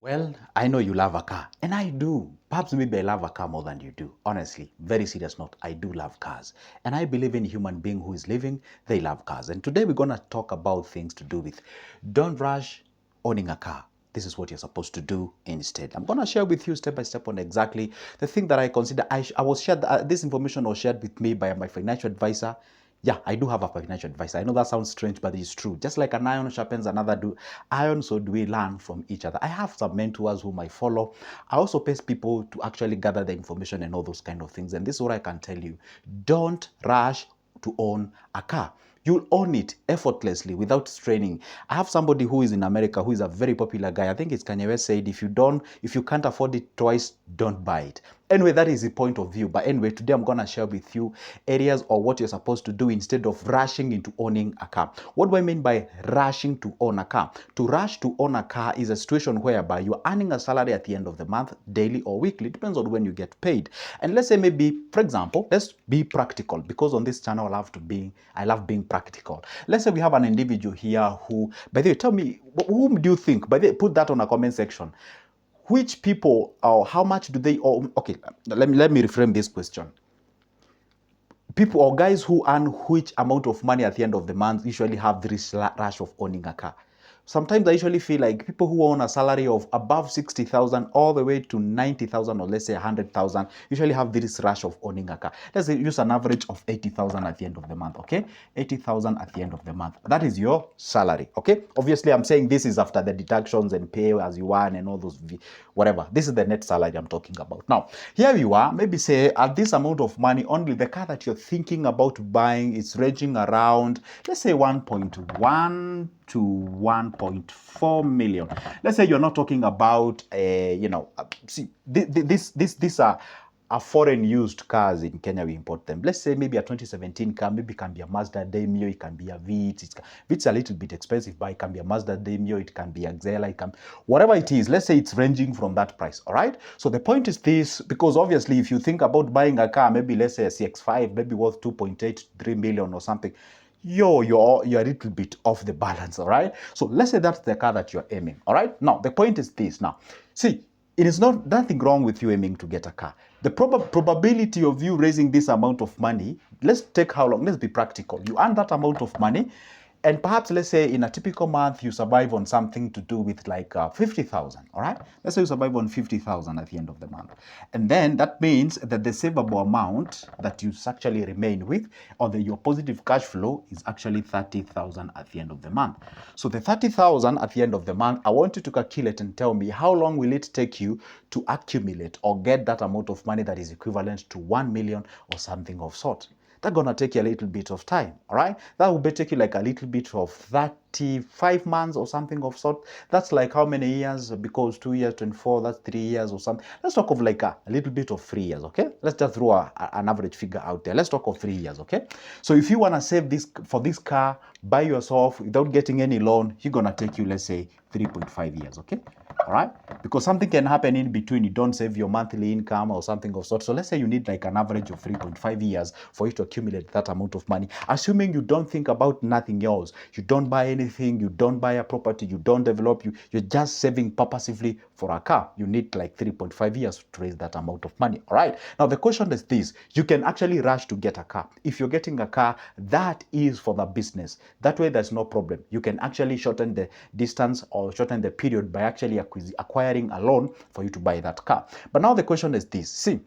Well, I know you love a car, and I do. Perhaps maybe I love a car more than you do. Honestly, very serious note, I do love cars. And I believe in a human being who is living, they love cars. And today we're going to talk about things to do with don't rush owning a car. This is what you're supposed to do instead. I'm going to share with you step by step on exactly the thing that I consider. I was shared, this information was shared with me by my financial advisor. Yeah, I do have a financial advisor. I know that sounds strange, but it's true. Just like an iron sharpens another iron, so do we learn from each other. I have some mentors whom I follow. I also pay people to actually gather the information and all those kind of things. And this is what I can tell you. Don't rush to own a car. You'll own it effortlessly without straining. I have somebody who is in America who is a very popular guy. I think it's Kanye West said, if you can't afford it twice, don't buy it. Anyway, that is the point of view. But anyway, today I'm going to share with you areas or what you're supposed to do instead of rushing into owning a car. What do I mean by rushing to own a car? To rush to own a car is a situation whereby you're earning a salary at the end of the month, daily or weekly, depends on when you get paid. And let's say maybe, for example, let's be practical, because on this channel I love being practical. Let's say we have an individual here who, by the way, tell me, whom do you think? By the way, put that on a comment section. Which people or how much do they owe? Okay, let me reframe this question. People or guys who earn which amount of money at the end of the month usually have this rush of owning a car. Sometimes I usually feel like people who own a salary of above 60,000 all the way to 90,000, or let's say 100,000, usually have this rush of owning a car. Let's say use an average of 80,000 at the end of the month, okay? 80,000 at the end of the month. That is your salary, okay? Obviously, I'm saying this is after the deductions and pay as you earn and all those, whatever. This is the net salary I'm talking about. Now, here you are, maybe say at this amount of money, only the car that you're thinking about buying is ranging around, let's say 1.1 to 1.4 million. Let's say you're not talking about, see, these are foreign used cars in Kenya. We import them. Let's say maybe a 2017 car, maybe it can be a Mazda Demio, it can be a Vitz. Vitz a little bit expensive, but it can be a Mazda Demio, it can be a Xela, it can, whatever it is. Let's say it's ranging from that price, all right? So the point is this, because obviously if you think about buying a car, maybe let's say a CX-5, maybe worth 2.83 million or something, you're a little bit off the balance, all right? So let's say that's the car that you're aiming, all right? Now, the point is this. Now, see, it is nothing wrong with you aiming to get a car. The probability of you raising this amount of money, let's take how long? Let's be practical. You earn that amount of money, and perhaps let's say in a typical month, you survive on something to do with like 50,000, all right? Let's say you survive on 50,000 at the end of the month. And then that means that the savable amount that you actually remain with, or your positive cash flow, is actually 30,000 at the end of the month. So the 30,000 at the end of the month, I want you to calculate and tell me how long will it take you to accumulate or get that amount of money that is equivalent to 1 million or something of sort. That's gonna take you a little bit of time, all right? That will take you like a little bit of 35 months or something of sort. That's like how many years? Because 2 years, 24, that's 3 years or something. Let's talk of like a little bit of 3 years, okay? Let's just throw an average figure out there. Let's talk of 3 years, okay? So if you wanna save this for this car by yourself without getting any loan, you're gonna take you, let's say, 3.5 years, okay? All right, because something can happen in between. You don't save your monthly income or something of sort. So let's say you need like an average of 3.5 years for you to accumulate that amount of money, assuming you don't think about nothing else. You don't buy anything, you don't buy a property, you don't develop, you're just saving purposively for a car. You need like 3.5 years to raise that amount of money. All right, now the question is this: you can actually rush to get a car. If you're getting a car, that is for the business. That way there's no problem. You can actually shorten the distance or shorten the period by actually acquiring a loan for you to buy that car. But now the question is this: see,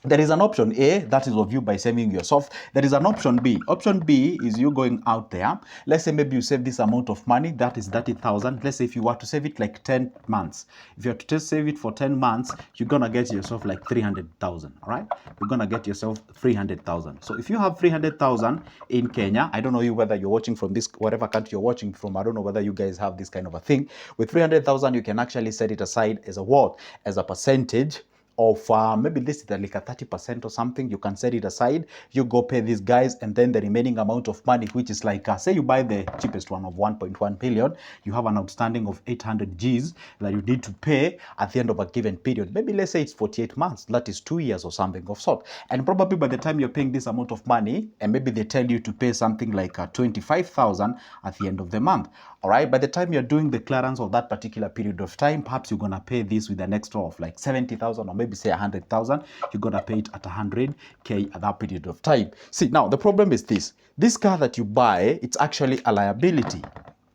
there is an option A, that is of you by saving yourself. There is an option B. Option B is you going out there. Let's say maybe you save this amount of money, that is 30,000. Let's say if you were to save it like 10 months. If you have to save it for 10 months, you're going to get yourself like 300,000, all right? You're going to get yourself 300,000. So if you have 300,000 in Kenya, I don't know whether you're watching from this, whatever country you're watching from, I don't know whether you guys have this kind of a thing. With 300,000, you can actually set it aside as a what? As a percentage of maybe this is like a 30% or something. You can set it aside, you go pay these guys, and then the remaining amount of money, which is like say you buy the cheapest one of 1.1 billion, you have an outstanding of 800 Gs that you need to pay at the end of a given period. Maybe let's say it's 48 months, that is 2 years or something of sort. And probably by the time you're paying this amount of money, and maybe they tell you to pay something like 25,000 at the end of the month. All right, by the time you're doing the clearance of that particular period of time, perhaps you're gonna pay this with an extra of like 70,000 or maybe say 100,000. You're gonna pay it at 100K at that period of time. See, now the problem is this car that you buy, it's actually a liability.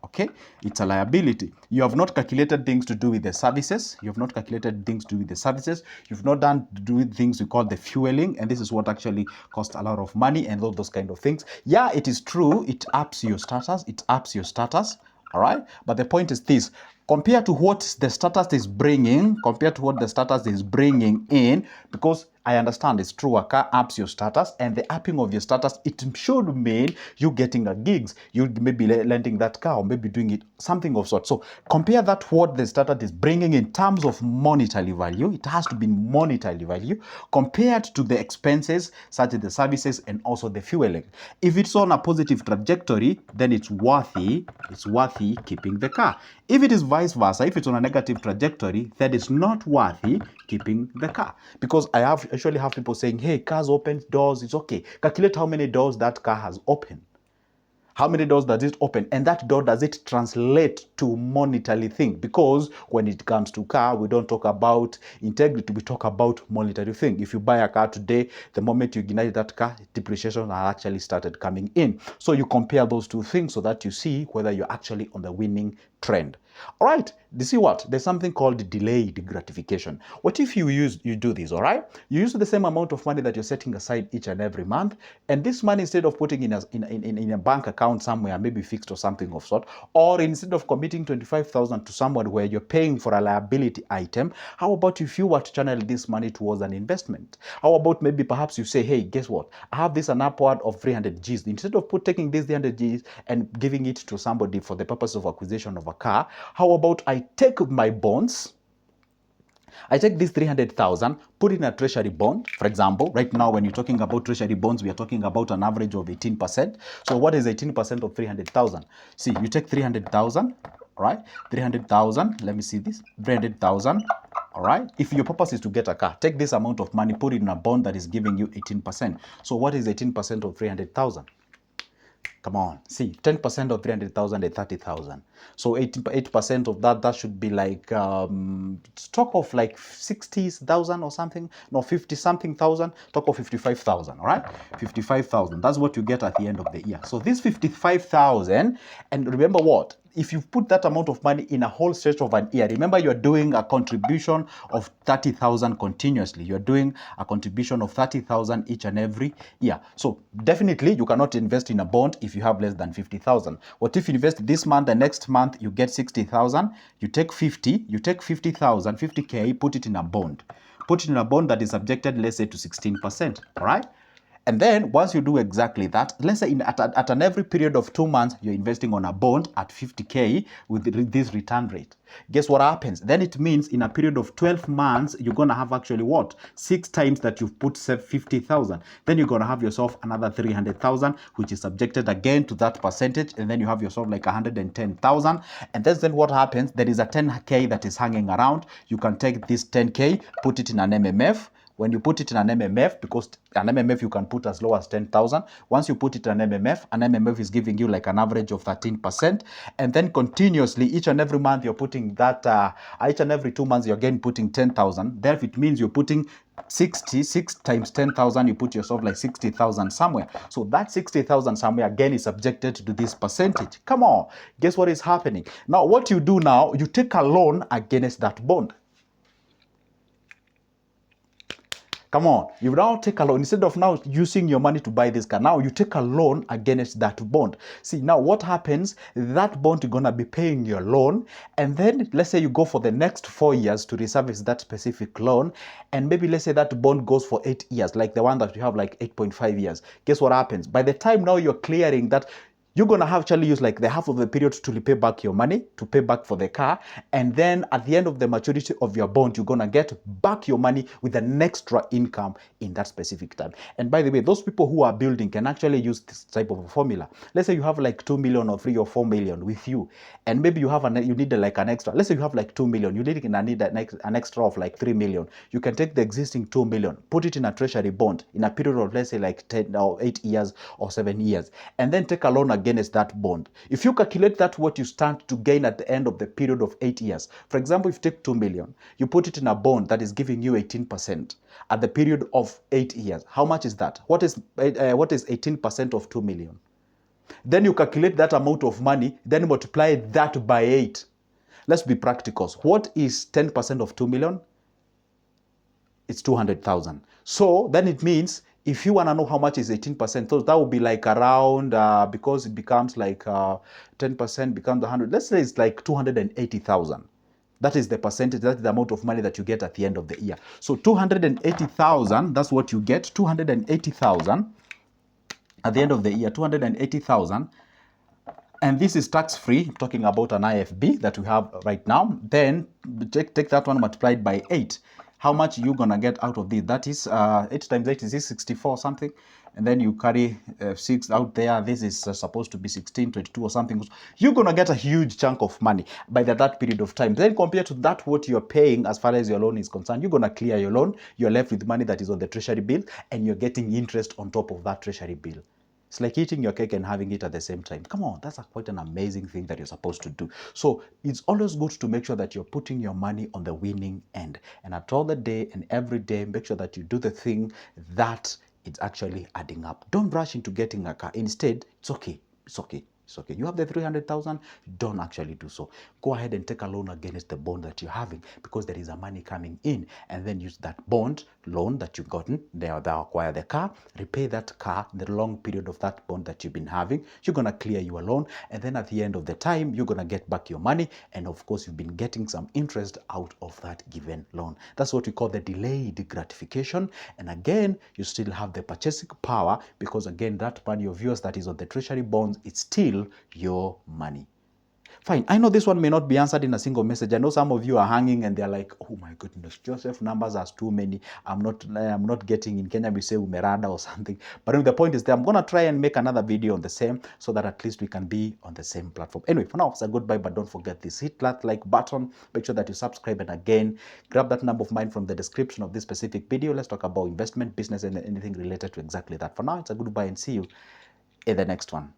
Okay, it's a liability. You have not calculated things to do with the services. You have not calculated things to do with the services. You've not done to do with things we call the fueling, and this is what actually costs a lot of money and all those kind of things. Yeah, it is true. It ups your status. It ups your status. All right, but the point is this: compared to what the status is bringing, in, because I understand it's true, a car ups your status, and the upping of your status, it should mean you getting a gigs. You maybe lending that car or maybe doing it something of sort. So compare that what the status is bringing in terms of monetary value. It has to be monetary value compared to the expenses such as the services and also the fueling. If it's on a positive trajectory, then it's worthy keeping the car. If it is vice versa, if it's on a negative trajectory, then it's not worthy keeping the car. Because I actually have people saying, hey, cars open doors, it's okay. Calculate how many doors that car has opened. How many doors does it open? And that door, does it translate to monetary thing? Because when it comes to car, we don't talk about integrity, we talk about monetary thing. If you buy a car today, the moment you ignite that car, depreciation has actually started coming in. So you compare those two things so that you see whether you're actually on the winning trend. All right, you see what? There's something called delayed gratification. What if you do this, all right? You use the same amount of money that you're setting aside each and every month, and this money, instead of putting in a bank account somewhere, maybe fixed or something of sort, or instead of committing 25,000 to someone where you're paying for a liability item, how about if you were to channel this money towards an investment? How about maybe perhaps you say, hey, guess what? I have this an upward of 300 Gs. Instead of taking this 300 Gs and giving it to somebody for the purpose of acquisition of a car, how about I take my bonds, I take this 300,000, put in a treasury bond, for example. Right now, when you're talking about treasury bonds, we are talking about an average of 18%. So what is 18% of 300,000? See, you take 300,000, right? 300,000, let me see this, 300,000. All right. If your purpose is to get a car, take this amount of money, put it in a bond that is giving you 18%. So what is 18% of 300,000? Come on, see, 10% of 300,000 is 30,000. So 8% of that should be like stock of like 60,000 or something. No, 50 something thousand. Talk of 55,000. All right, 55,000. That's what you get at the end of the year. So this 55,000, and remember what? If you put that amount of money in a whole stretch of an year, remember you're doing a contribution of 30,000 continuously. You're doing a contribution of 30,000 each and every year. So definitely you cannot invest in a bond if you have less than 50,000. What if you invest this month, the next month you get 60,000, you take 50,000, 50K, put it in a bond. Put it in a bond that is subjected, let's say, to 16%, all right? And then once you do exactly that, let's say at an every period of 2 months, you're investing on a bond at 50K with this return rate. Guess what happens? Then it means in a period of 12 months, you're going to have actually what? 6 times that you've put 50,000. Then you're going to have yourself another 300,000, which is subjected again to that percentage. And then you have yourself like 110,000. And then what happens? There is a 10K that is hanging around. You can take this 10K, put it in an MMF. When you put it in an MMF, because an MMF you can put as low as 10,000. Once you put it in an MMF is giving you like an average of 13%. And then continuously, each and every month you're putting that, each and every 2 months you're again putting 10,000. Therefore, it means you're putting 66 times 10,000, you put yourself like 60,000 somewhere. So that 60,000 somewhere again is subjected to this percentage. Come on, guess what is happening? Now, what you do now, you take a loan against that bond. Come on, you now take a loan. Instead of now using your money to buy this car, now you take a loan against that bond. See, now what happens, that bond you're going to be paying your loan. And then let's say you go for the next 4 years to reservice that specific loan. And maybe let's say that bond goes for 8 years, like the one that you have like 8.5 years. Guess what happens? By the time now you're clearing that, you're going to actually use like the half of the period to repay back your money, to pay back for the car. And then at the end of the maturity of your bond, you're going to get back your money with an extra income in that specific time. And by the way, those people who are building can actually use this type of a formula. Let's say you have like 2 million or 3 or 4 million with you, and maybe you have you need like an extra. Let's say you have like 2 million, you need an extra of like 3 million. You can take the existing 2 million, put it in a treasury bond in a period of, let's say, like 10 or 8 years or 7 years, and then take a loan against that bond. If you calculate that, what you stand to gain at the end of the period of 8 years, for example, if you take 2 million, you put it in a bond that is giving you 18% at the period of 8 years. How much is that? What is 18% of 2 million? Then you calculate that amount of money, then multiply that by 8. Let's be practical. What is 10% of 2 million? It's 200,000. So then it means if you want to know how much is 18%, so that would be like around, because it becomes like 10% becomes 100. Let's say it's like 280,000. That is the percentage, that's the amount of money that you get at the end of the year. So 280,000, that's what you get, 280,000 at the end of the year, 280,000. And this is tax-free, talking about an IFB that we have right now. Then take that one multiplied by 8. How much you gonna get out of this? That is 8 times 8 is 64 something. And then you carry 6 out there. This is supposed to be 16, 22 or something. You're gonna get a huge chunk of money by that period of time. Then compared to that, what you're paying as far as your loan is concerned, you're gonna clear your loan. You're left with money that is on the treasury bill, and you're getting interest on top of that treasury bill. It's like eating your cake and having it at the same time. Come on, that's quite an amazing thing that you're supposed to do. So it's always good to make sure that you're putting your money on the winning end. And at all the day and every day, make sure that you do the thing that it's actually adding up. Don't rush into getting a car. Instead, it's okay. It's okay. It's okay. You have the 300,000, don't actually do so. Go ahead and take a loan against the bond that you're having, because there is a money coming in, and then use that bond loan that you've gotten. They'll acquire the car, repay that car in the long period of that bond that you've been having. You're going to clear your loan, and then at the end of the time, you're going to get back your money. And of course, you've been getting some interest out of that given loan. That's what we call the delayed gratification. And again, you still have the purchasing power, because again, that money of yours that is on the treasury bonds, it's still your money. Fine. I know this one may not be answered in a single message. I know some of you are hanging and they're like, oh my goodness, Joseph, numbers are too many. I'm not getting, in Kenya we say umerada or something. But the point is that I'm going to try and make another video on the same, so that at least we can be on the same platform. Anyway, for now, it's a goodbye, but don't forget this. Hit that like button. Make sure that you subscribe. And again, grab that number of mine from the description of this specific video. Let's talk about investment, business, and anything related to exactly that. For now, it's a goodbye, and see you in the next one.